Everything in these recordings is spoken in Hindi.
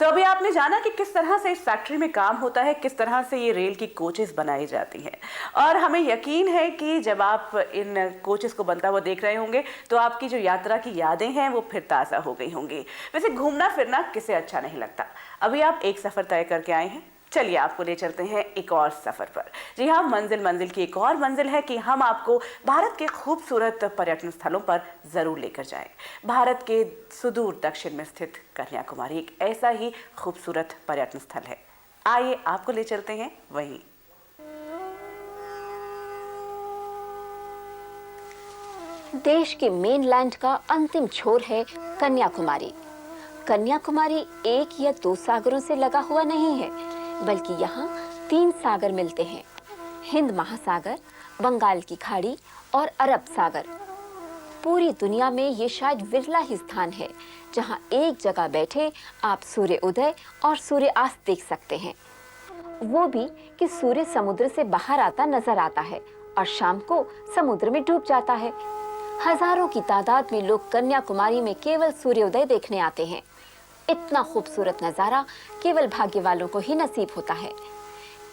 तो अभी आपने जाना कि किस तरह से इस फैक्ट्री में काम होता है, किस तरह से ये रेल की कोचेस बनाई जाती हैं। और हमें यकीन है कि जब आप इन कोचेस को बनता हुआ देख रहे होंगे तो आपकी जो यात्रा की यादें हैं वो फिर ताज़ा हो गई होंगी। वैसे घूमना फिरना किसे अच्छा नहीं लगता। अभी आप एक सफ़र तय करके आए हैं, चलिए आपको ले चलते हैं एक और सफर पर। जी हाँ, मंजिल की एक और मंजिल है कि हम आपको भारत के खूबसूरत पर्यटन स्थलों पर जरूर लेकर जाएं। भारत के सुदूर दक्षिण में स्थित कन्याकुमारी एक ऐसा ही खूबसूरत पर्यटन स्थल है। आइए आपको ले चलते हैं वहीं। देश के मेनलैंड का अंतिम छोर है कन्याकुमारी। कन्याकुमारी एक या दो सागरों से लगा हुआ नहीं है, बल्कि यहाँ 3 सागर मिलते हैं, हिंद महासागर, बंगाल की खाड़ी और अरब सागर। पूरी दुनिया में ये शायद विरला ही स्थान है जहाँ एक जगह बैठे आप सूर्य उदय और सूर्यास्त देख सकते हैं। वो भी कि सूर्य समुद्र से बाहर आता नजर आता है और शाम को समुद्र में डूब जाता है। हजारों की तादाद में लोग कन्याकुमारी में केवल सूर्योदय देखने आते हैं। इतना खूबसूरत नजारा केवल भाग्य वालों को ही नसीब होता है।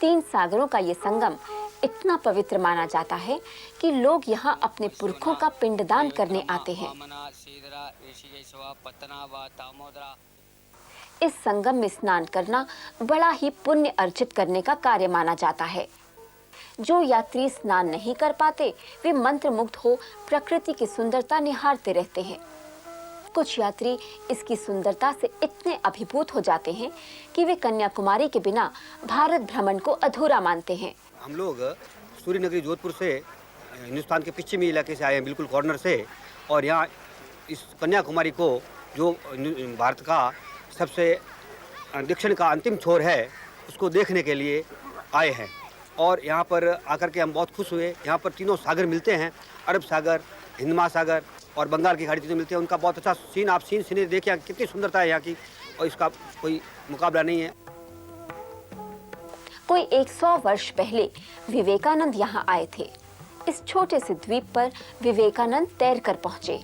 3 सागरों का ये संगम इतना पवित्र माना जाता है कि लोग यहाँ अपने पुरखों का पिंडदान करने आते हैं। इस संगम में स्नान करना बड़ा ही पुण्य अर्जित करने का कार्य माना जाता है। जो यात्री स्नान नहीं कर पाते वे मंत्रमुग्ध हो प्रकृति की सुंदरता निहारते रहते हैं। कुछ यात्री इसकी सुंदरता से इतने अभिभूत हो जाते हैं कि वे कन्याकुमारी के बिना भारत भ्रमण को अधूरा मानते हैं। हम लोग सूर्य नगरी जोधपुर से हिंदुस्तान के पश्चिमी इलाके से आए हैं, बिल्कुल कॉर्नर से, और यहाँ इस कन्याकुमारी को जो भारत का सबसे दक्षिण का अंतिम छोर है उसको देखने के लिए आए हैं। और यहाँ पर आकर के हम बहुत खुश हुए। यहाँ पर 3 सागर मिलते हैं, अरब सागर, हिंद महासागर और बंगाल की खाड़ी 3 मिलते हैं। उनका बहुत अच्छा सीन आप सीन देखिए, कितनी सुंदरता है यहाँ की, और इसका कोई मुकाबला नहीं है। कोई 100 वर्ष पहले विवेकानंद यहाँ आए थे। इस छोटे से द्वीप पर विवेकानंद तैरकर पहुंचे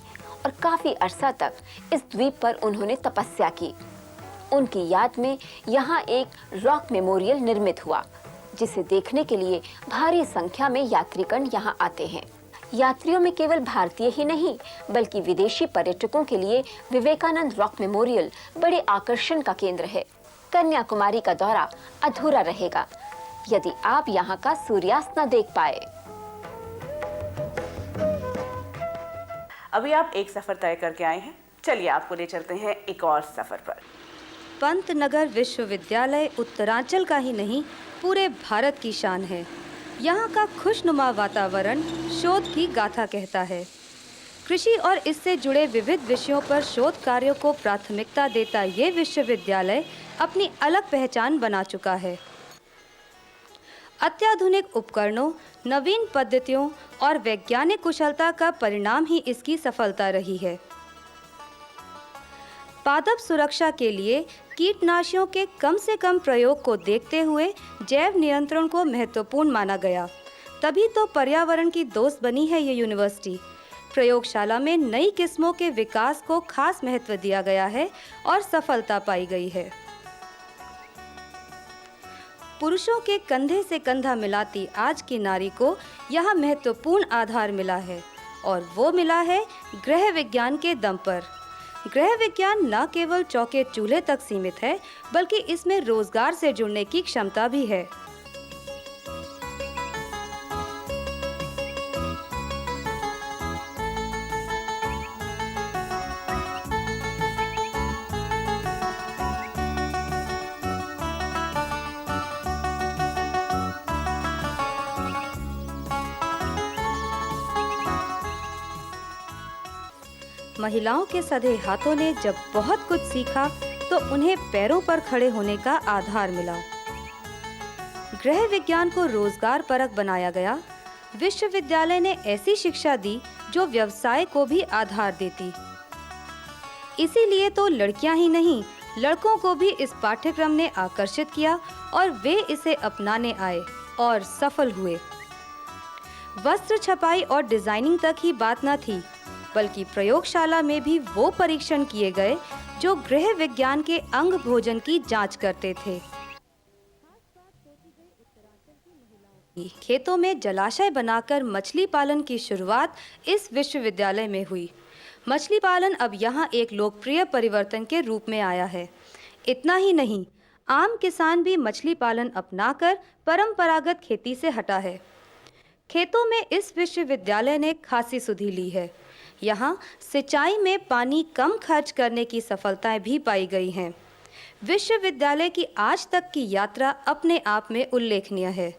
और काफी अरसा तक इस द्वीप पर उन्होंने तपस्या की। उनकी याद में यहाँ एक रॉक मेमोरियल निर्मित हुआ, जिसे देखने के लिए भारी संख्या में यात्रीगण यहाँ आते हैं। यात्रियों में केवल भारतीय ही नहीं बल्कि विदेशी पर्यटकों के लिए विवेकानंद रॉक मेमोरियल बड़े आकर्षण का केंद्र है। कन्याकुमारी का दौरा अधूरा रहेगा यदि आप यहाँ का सूर्यास्त न देख पाए। अभी आप एक सफर तय करके आए हैं, चलिए आपको ले चलते हैं एक और सफर पर। पंतनगर विश्वविद्यालय उत्तरांचल का ही नहीं पूरे भारत की शान है। यहाँ का खुशनुमा वातावरण शोध की गाथा कहता है। कृषि और इससे जुड़े विविध विषयों पर शोध कार्यों को प्राथमिकता देता ये विश्वविद्यालय अपनी अलग पहचान बना चुका है। अत्याधुनिक उपकरणों, नवीन पद्धतियों और वैज्ञानिक कुशलता का परिणाम ही इसकी सफलता रही है। पादप सुरक्षा के लिए कीटनाशियों के कम से कम प्रयोग को देखते हुए जैव नियंत्रण को महत्वपूर्ण माना गया। तभी तो पर्यावरण की दोस्त बनी है ये यूनिवर्सिटी। प्रयोगशाला में नई किस्मों के विकास को खास महत्व दिया गया है और सफलता पाई गई है। पुरुषों के कंधे से कंधा मिलाती आज की नारी को यहाँ महत्वपूर्ण आधार मिला है, और वो मिला है गृह विज्ञान के दम पर। गृह विज्ञान न केवल चौके चूल्हे तक सीमित है बल्कि इसमें रोजगार से जुड़ने की क्षमता भी है। महिलाओं के सधे हाथों ने जब बहुत कुछ सीखा तो उन्हें पैरों पर खड़े होने का आधार मिला। गृह विज्ञान को रोजगार परक बनाया गया। विश्वविद्यालय ने ऐसी शिक्षा दी जो व्यवसाय को भी आधार देती। इसीलिए तो लड़कियां ही नहीं, लड़कों को भी इस पाठ्यक्रम ने आकर्षित किया और वे इसे अपनाने आए और सफल हुए। वस्त्र छपाई और डिजाइनिंग तक ही बात न थी, बल्कि प्रयोगशाला में भी वो परीक्षण किए गए जो गृह विज्ञान के अंग भोजन की जांच करते थे। खेतों में जलाशय बनाकर मछली पालन की शुरुआत इस विश्वविद्यालय में हुई। मछली पालन अब यहाँ एक लोकप्रिय परिवर्तन के रूप में आया है। इतना ही नहीं, आम किसान भी मछली पालन अपनाकर परंपरागत खेती से हटा है। खेतों में इस विश्वविद्यालय ने खासी सुधि ली है। यहाँ सिंचाई में पानी कम खर्च करने की सफलताएं भी पाई गई हैं। विश्वविद्यालय की आज तक की यात्रा अपने आप में उल्लेखनीय है।